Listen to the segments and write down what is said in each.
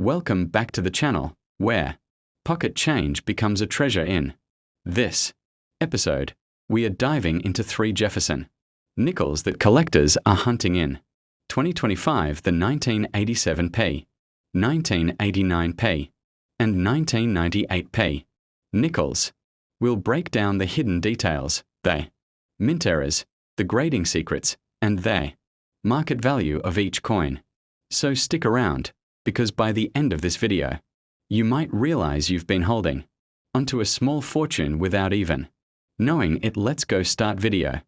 Welcome back to the channel, where pocket change becomes a treasure in this episode. We are diving into 3 Jefferson Nickels that collectors are hunting in 2025, the 1987p, 1989p, and 1998p nickels. We'll break down the hidden details, the mint errors, the grading secrets, and the market value of each coin. So stick around, because by the end of this video, you might realize you've been holding onto a small fortune without even knowing it. Let's go start video.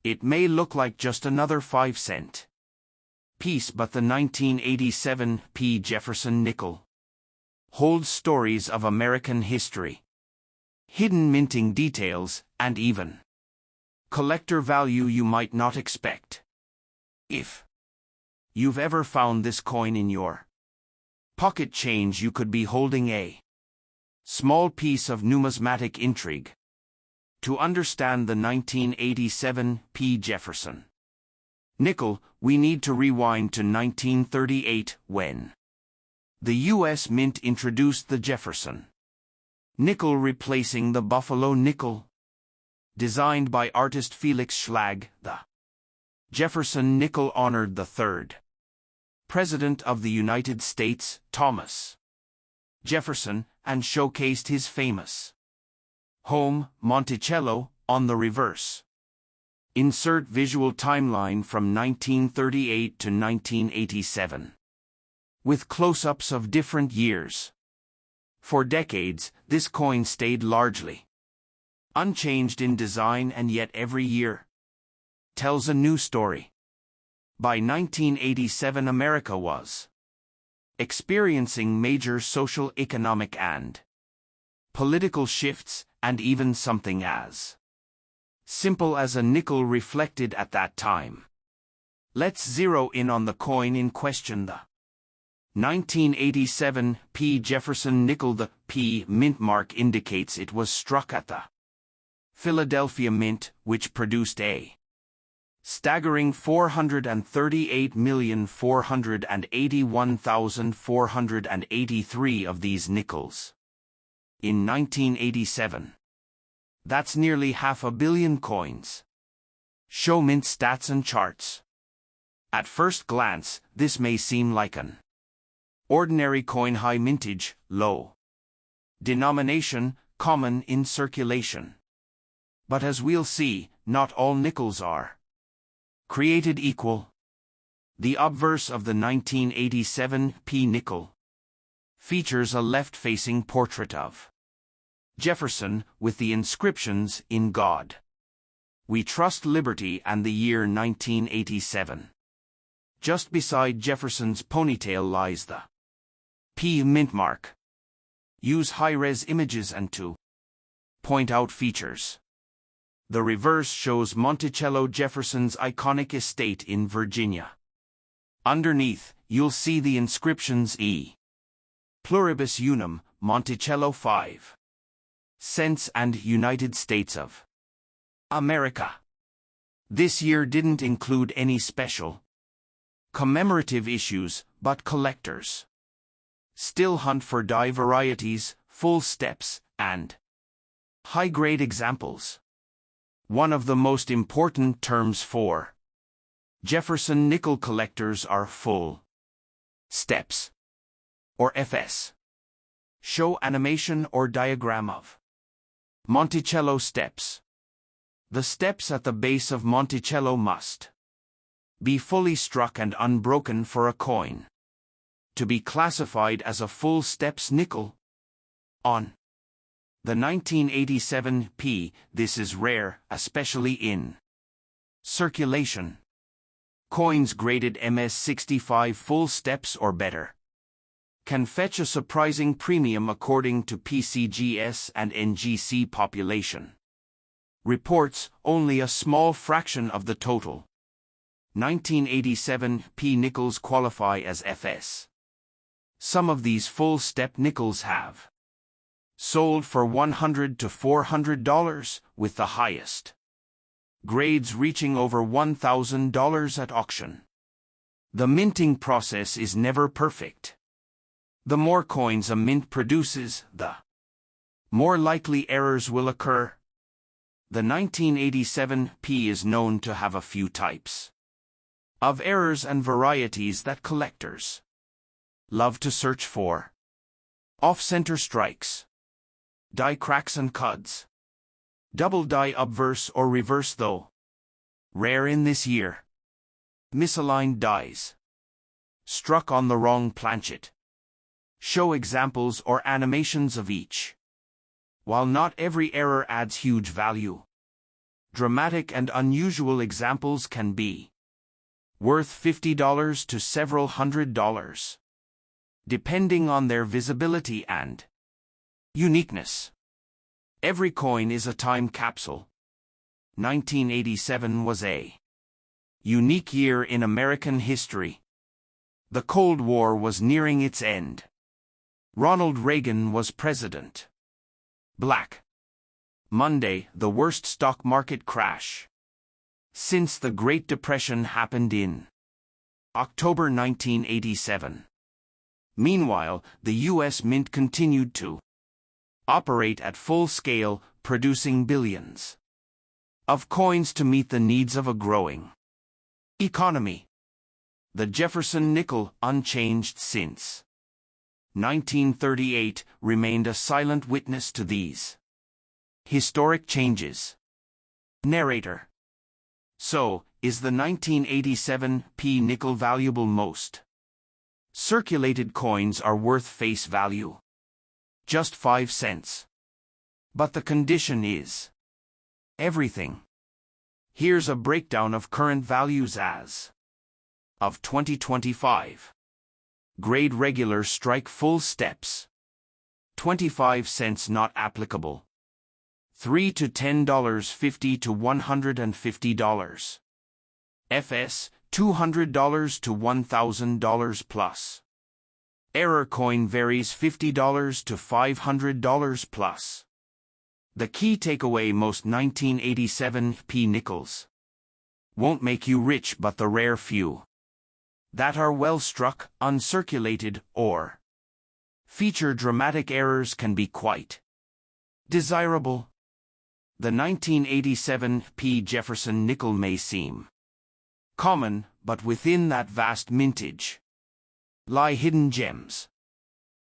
It may look like just another 5-cent piece, but the 1987p Jefferson Nickel holds stories of American history, hidden minting details, and even collector value you might not expect. If you've ever found this coin in your pocket change, you could be holding a small piece of numismatic intrigue. To understand the 1987p Jefferson Nickel, we need to rewind to 1938, when the U.S. Mint introduced the Jefferson Nickel, replacing the Buffalo nickel. Designed by artist Felix Schlag, the Jefferson Nickel honored the 3rd President of the United States, Thomas Jefferson, and showcased his famous home, Monticello, on the reverse. Insert visual timeline from 1938 to 1987, with close-ups of different years. For decades, this coin stayed largely unchanged in design, and yet every year tells a new story. By 1987, America was experiencing major social, economic, and political shifts, and even something as simple as a nickel reflected at that time. Let's zero in on the coin in question, the 1987p Jefferson Nickel. The P mint mark indicates it was struck at the Philadelphia Mint, which produced a staggering 438,481,483 of these nickels in 1987. That's nearly 500 million coins. Show mint stats and charts. At first glance, this may seem like an ordinary coin: high mintage, low denomination, common in circulation. But as we'll see, not all nickels are created equal. The obverse of the 1987p nickel features a left-facing portrait of Jefferson, with the inscriptions, "In God We Trust, Liberty," and the year 1987. Just beside Jefferson's ponytail lies the P mint mark. Use high-res images and to point out features. The reverse shows Monticello, Jefferson's iconic estate in Virginia. Underneath, you'll see the inscriptions E pluribus unum, Monticello 5 cents, and United States of America. This year didn't include any special commemorative issues, but collectors still hunt for die varieties, full steps, and high-grade examples. One of the most important terms for Jefferson Nickel collectors are full steps, or FS. Show animation or diagram of Monticello steps. The steps at the base of Monticello must be fully struck and unbroken for a coin to be classified as a full steps nickel. On the 1987p, this is rare, especially in circulation. Coins graded MS65 full steps or better can fetch a surprising premium according to PCGS and NGC population reports. Only a small fraction of the total 1987p nickels qualify as FS. Some of these full step nickels have sold for $100 to $400, with the highest grades reaching over $1,000 at auction. The minting process is never perfect. The more coins a mint produces, the more likely errors will occur. The 1987 P is known to have a few types of errors and varieties that collectors love to search for. Off-center strikes, die cracks and cuds, double die obverse or reverse though rare in this year, misaligned dies, struck on the wrong planchet. Show examples or animations of each. While not every error adds huge value, dramatic and unusual examples can be worth $50 to several $100s, depending on their visibility and uniqueness. Every coin is a time capsule. 1987 was a unique year in American history. The Cold War was nearing its end. Ronald Reagan was president. Black Monday, the worst stock market crash since the Great Depression, happened in October 1987. Meanwhile, the U.S. Mint continued to operate at full scale, producing billions of coins to meet the needs of a growing economy. The Jefferson Nickel, unchanged since 1938, remained a silent witness to these historic changes. Narrator: So, is the 1987 P nickel valuable? Most circulated coins are worth face value just 5 cents. But the condition is everything. Here's a breakdown of current values as of 2025. Grade regular strike full steps, 25 cents not applicable. $3 to $10, $50 to $150. FS, $200 to $1,000 plus. Error coin varies $50 to $500 plus. The key takeaway: most 1987 P nickels won't make you rich, but the rare few that are well struck, uncirculated, or feature dramatic errors can be quite desirable. The 1987 P Jefferson Nickel may seem common, but within that vast mintage lie hidden gems.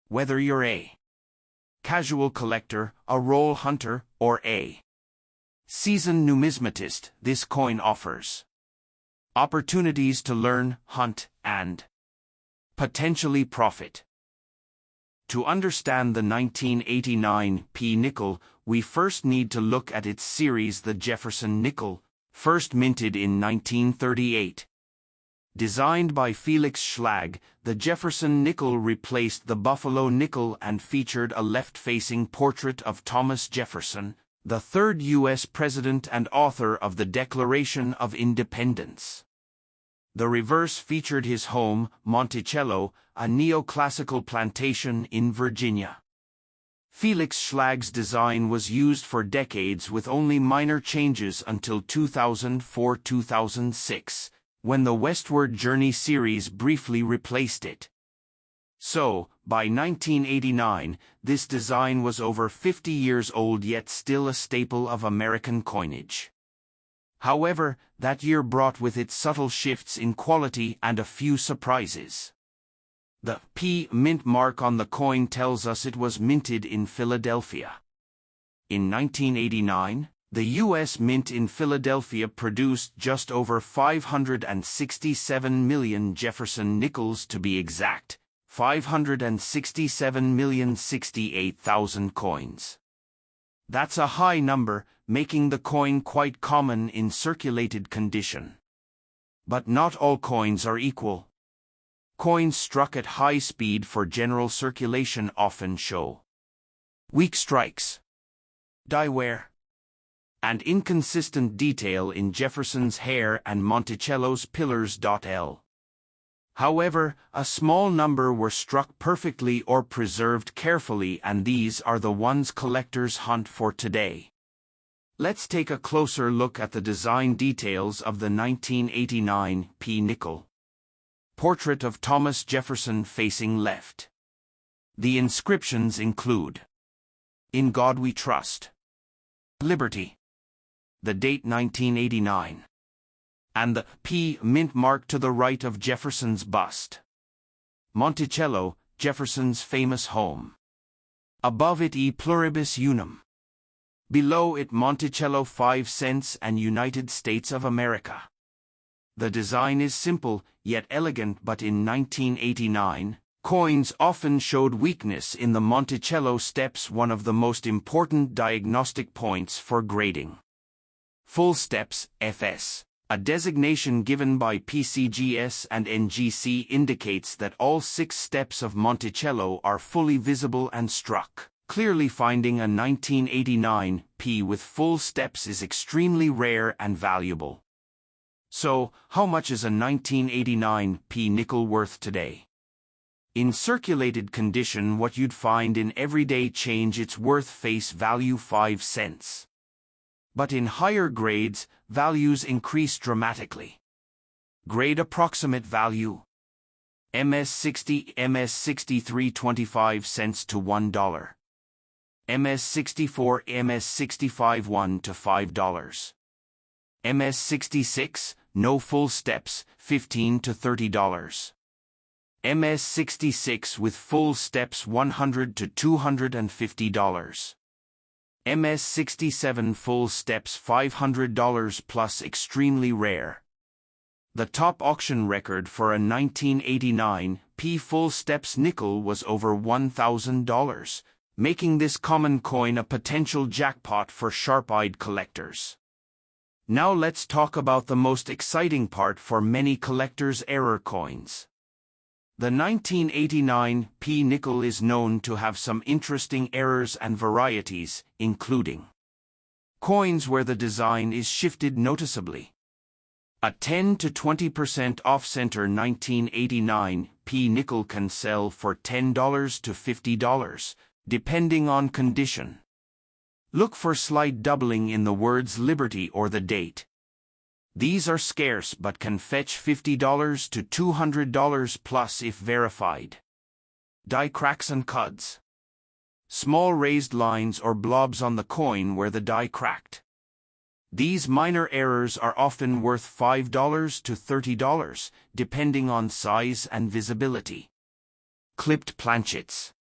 Whether you're a casual collector, a roll hunter, or a seasoned numismatist, this coin offers opportunities to learn, hunt, and potentially profit. To understand the 1989 P nickel, we first need to look at its series, the Jefferson Nickel, first minted in 1938. Designed by Felix Schlag, the Jefferson Nickel replaced the Buffalo nickel and featured a left-facing portrait of Thomas Jefferson, the third U.S. president and author of the Declaration of Independence. The reverse featured his home, Monticello, a neoclassical plantation in Virginia. Felix Schlag's design was used for decades with only minor changes until 2004-2006, when the Westward Journey series briefly replaced it. So, by 1989, this design was over 50 years old, yet still a staple of American coinage. However, that year brought with it subtle shifts in quality and a few surprises. The P mint mark on the coin tells us it was minted in Philadelphia. In 1989, the U.S. Mint in Philadelphia produced just over 567 million Jefferson Nickels, to be exact, 567,068,000 coins. That's a high number, making the coin quite common in circulated condition. But not all coins are equal. Coins struck at high speed for general circulation often show weak strikes, die wear, and inconsistent detail in Jefferson's hair and Monticello's pillars. However, a small number were struck perfectly or preserved carefully, and these are the ones collectors hunt for today. Let's take a closer look at the design details of the 1989 P nickel. Portrait of Thomas Jefferson facing left. The inscriptions include: "In God We Trust," "Liberty," the date 1989, and the P mint mark to the right of Jefferson's bust. Monticello, Jefferson's famous home. Above it E pluribus unum. Below it Monticello 5 cents and United States of America. The design is simple, yet elegant, but in 1989, coins often showed weakness in the Monticello steps, one of the most important diagnostic points for grading. Full steps, FS. A designation given by PCGS and NGC indicates that all 6 steps of Monticello are fully visible and struck. Clearly, finding a 1989 P with full steps is extremely rare and valuable. So, how much is a 1989 P nickel worth today? In circulated condition, what you'd find in everyday change, it's worth face value 5 cents. But in higher grades, values increase dramatically. Grade approximate value: MS60, MS63 25 cents to $1. MS64, MS65 $1 to $5. MS66, no full steps, $15 to $30. MS66 with full steps $100 to $250. MS67 full steps $500 plus, extremely rare. The top auction record for a 1989 P full steps nickel was over $1,000, making this common coin a potential jackpot for sharp-eyed collectors. Now let's talk about the most exciting part for many collectors: error coins. The 1989 P nickel is known to have some interesting errors and varieties, including coins where the design is shifted noticeably. A 10 to 20% off-center 1989 P nickel can sell for $10 to $50, depending on condition. Look for slight doubling in the words Liberty or the date. These are scarce but can fetch $50 to $200 plus if verified. Die cracks and cuds. Small raised lines or blobs on the coin where the die cracked. These minor errors are often worth $5 to $30, depending on size and visibility. Clipped planchets.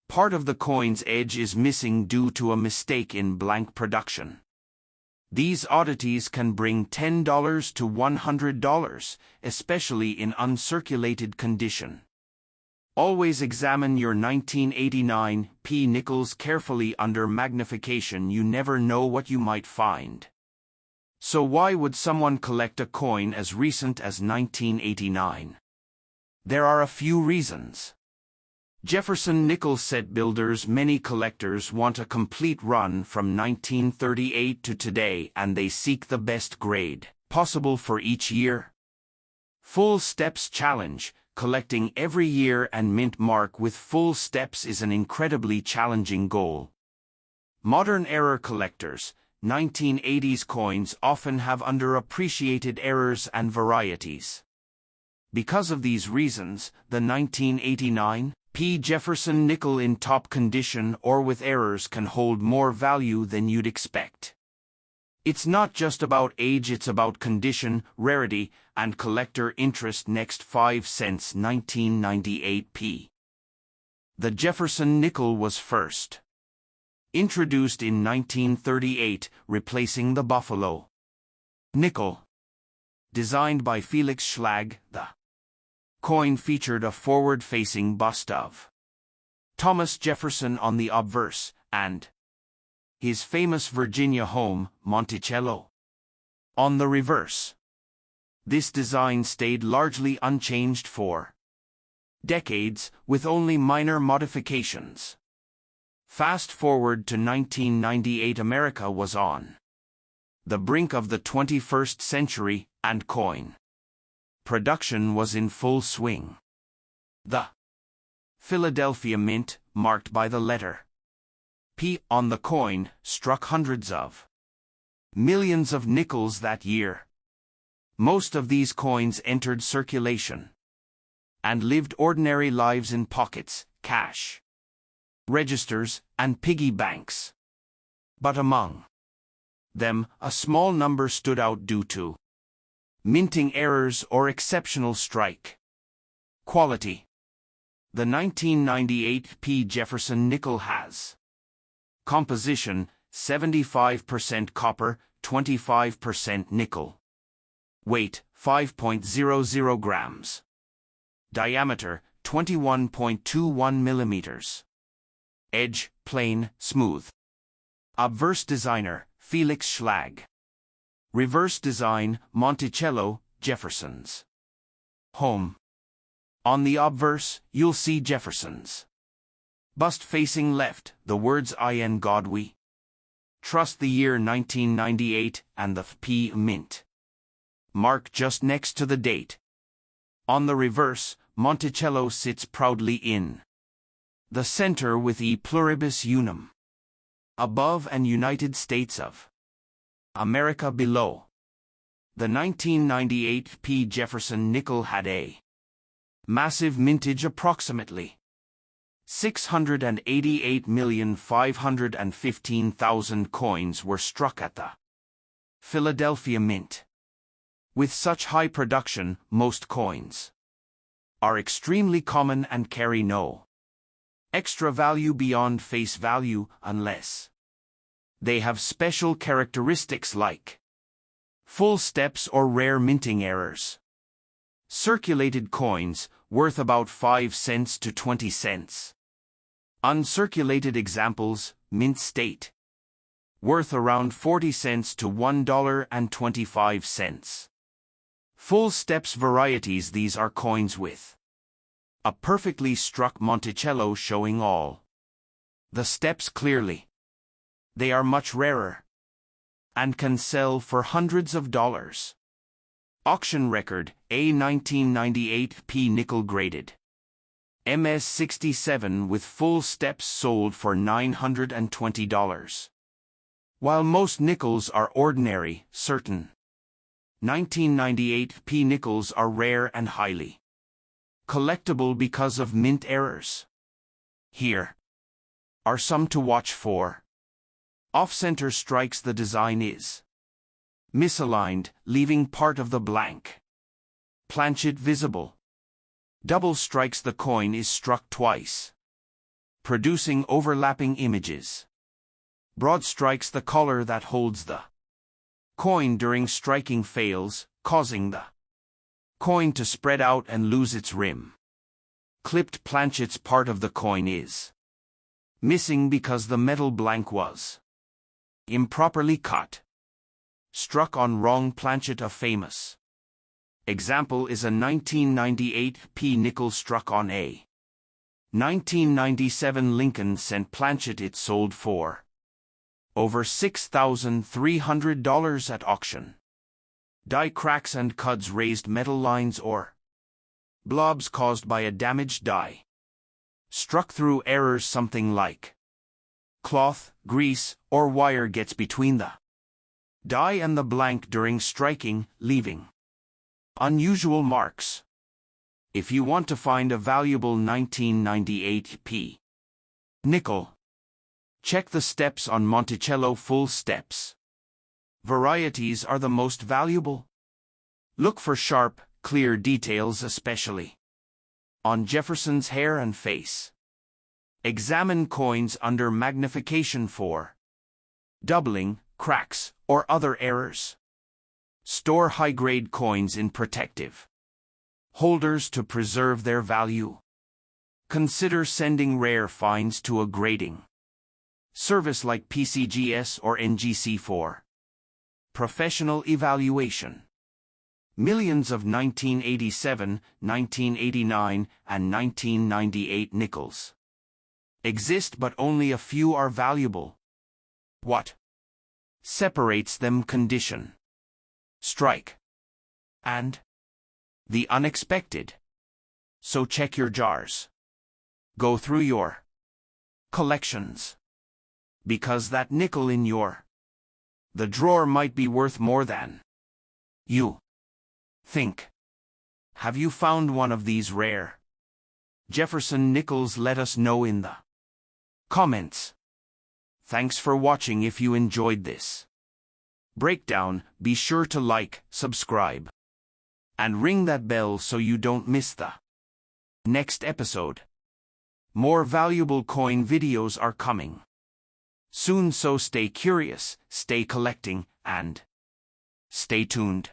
Part of the coin's edge is missing due to a mistake in blank production. These oddities can bring $10 to $100, especially in uncirculated condition. Always examine your 1989 P nickels carefully under magnification. You never know what you might find. So why would someone collect a coin as recent as 1989? There are a few reasons. Jefferson Nickel set builders. Many collectors want a complete run from 1938 to today, and they seek the best grade possible for each year. Full steps challenge. Collecting every year and mint mark with full steps is an incredibly challenging goal. Modern error collectors. 1980s coins often have underappreciated errors and varieties. Because of these reasons, the 1989 P Jefferson Nickel in top condition or with errors can hold more value than you'd expect. It's not just about age, it's about condition, rarity, and collector interest. Next, 5 cents 1998 P. The Jefferson Nickel was first introduced in 1938, replacing the Buffalo nickel. Designed by Felix Schlag, the coin featured a forward-facing bust of Thomas Jefferson on the obverse, and his famous Virginia home, Monticello, on the reverse. This design stayed largely unchanged for decades, with only minor modifications. Fast forward to 1998, America was on the brink of the 21st century, and coin production was in full swing. The Philadelphia Mint, marked by the letter P on the coin, struck hundreds of millions of nickels that year. Most of these coins entered circulation and lived ordinary lives in pockets, cash registers, and piggy banks. But among them, a small number stood out due to minting errors or exceptional strike quality. The 1998 P. Jefferson Nickel has composition 75% copper, 25% nickel. Weight 5.00 grams. Diameter 21.21 millimeters. Edge plain, smooth. Obverse designer Felix Schlag. Reverse design Monticello, Jefferson's. Home. On the obverse, you'll see Jefferson's. Bust facing left, the words In God We Trust, the year 1998, and the P Mint mark just next to the date. On the reverse, Monticello sits proudly in the center with E pluribus unum above and United States of America below. The 1998 P. Jefferson Nickel had a massive mintage. Approximately 688,515,000 coins were struck at the Philadelphia Mint. With such high production, most coins are extremely common and carry no extra value beyond face value unless they have special characteristics like full steps or rare minting errors. Circulated coins, worth about 5 cents to 20 cents. Uncirculated examples, mint state, worth around 40 cents to $1.25. Full steps varieties, these are coins with a perfectly struck Monticello showing all the steps clearly. They are much rarer and can sell for hundreds of dollars. Auction record, a 1998 P nickel graded MS67 with full steps sold for $920. While most nickels are ordinary, certain 1998 P nickels are rare and highly collectible because of mint errors. Here are some to watch for. Off-center strikes, the design is misaligned, leaving part of the blank planchet visible. Double strikes, the coin is struck twice, producing overlapping images. Broad strikes, the collar that holds the coin during striking fails, causing the coin to spread out and lose its rim. Clipped planchets, part of the coin is missing because the metal blank was improperly cut. Struck on wrong planchet, a famous example is a 1998 P nickel struck on a 1997 Lincoln cent planchet. It sold for over $6,300 at auction. Die cracks and cuds, raised metal lines or blobs caused by a damaged die. Struck through errors, something like cloth, grease, or wire gets between the die and the blank during striking, leaving unusual marks. If you want to find a valuable 1998 P nickel, check the steps on Monticello. Full steps varieties are the most valuable. Look for sharp, clear details, especially on Jefferson's hair and face. Examine coins under magnification for doubling, cracks, or other errors. Store high-grade coins in protective holders to preserve their value. Consider sending rare finds to a grading service like PCGS or NGC for professional evaluation. Millions of 1987, 1989, and 1998 nickels exist, but only a few are valuable. What separates them? Condition, strike, and the unexpected. So check your jars. Go through your collections, because that nickel in the drawer might be worth more than you think. Have you found one of these rare Jefferson Nickels? Let us know in the comments. Thanks for watching. If you enjoyed this breakdown, be sure to like, subscribe, and ring that bell so you don't miss the next episode. More valuable coin videos are coming soon, so stay curious, stay collecting, and stay tuned.